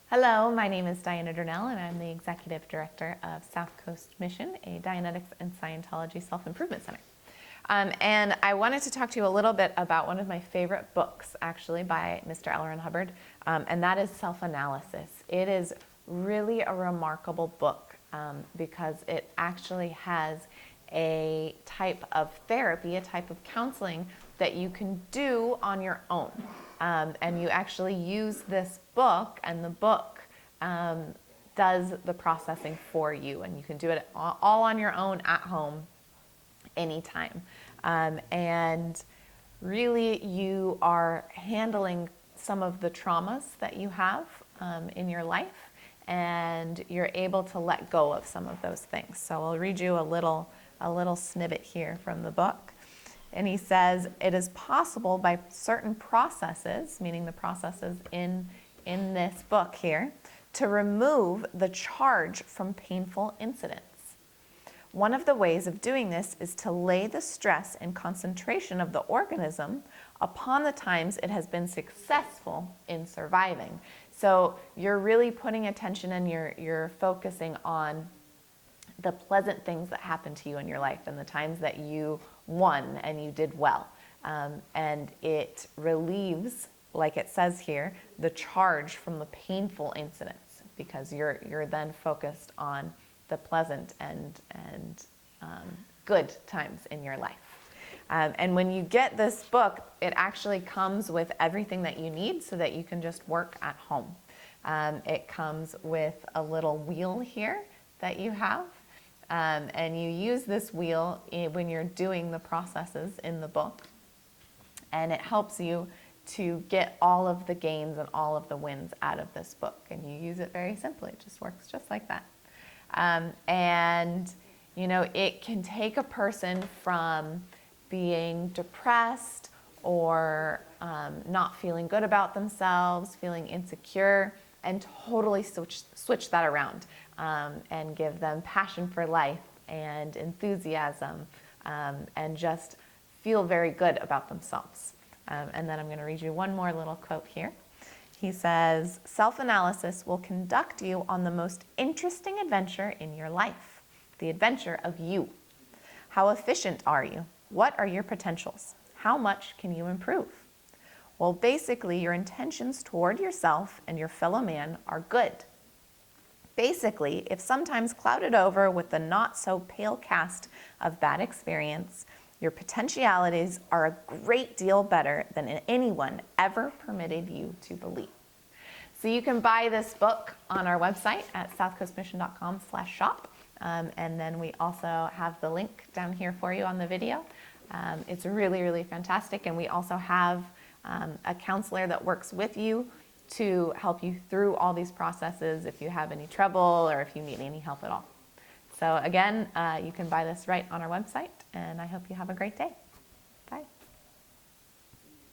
Hello, my name is Diana Durnell, and I'm the Executive Director of South Coast Mission, a Dianetics and Scientology self-improvement center. And I wanted to talk to you a little bit about one of my favorite books, actually, by Mr. Hubbard, and that is Self-Analysis. It is really a remarkable book because it actually has a type of therapy, a type of counseling that you can do on your own. And you actually use this book, and the book does the processing for you, and you can do it all on your own at home anytime. And really you are handling some of the traumas that you have in your life, and you're able to let go of some of those things. So I'll read you a little snippet here from the book. And he says, it is possible by certain processes, meaning the processes in this book here, to remove the charge from painful incidents. One of the ways of doing this is to lay the stress and concentration of the organism upon the times it has been successful in surviving. So you're really putting attention, and you're focusing on the pleasant things that happened to you in your life and the times that you won and you did well. And it relieves, like it says here, the charge from the painful incidents, because you're then focused on the pleasant and good times in your life. And when you get this book, it actually comes with everything that you need so that you can just work at home. It comes with a little wheel here that you have. And you use this wheel when you're doing the processes in the book, and it helps you to get all of the gains and all of the wins out of this book. And you use it very simply. It just works just like that. And you know, it can take a person from being depressed or not feeling good about themselves, feeling insecure, and totally switch that around. And give them passion for life and enthusiasm, and just feel very good about themselves. And then I'm going to read you one more little quote here. He says, self-analysis will conduct you on the most interesting adventure in your life, the adventure of you. How efficient are you? What are your potentials? How much can you improve? Well, basically, your intentions toward yourself and your fellow man are good. Basically, if sometimes clouded over with the not-so-pale cast of bad experience, your potentialities are a great deal better than anyone ever permitted you to believe. So you can buy this book on our website at southcoastmission.com/shop. And then we also have the link down here for you on the video. It's really, really fantastic. And we also have a counselor that works with you to help you through all these processes if you have any trouble or if you need any help at all. So again, you can buy this right on our website, and I hope you have a great day.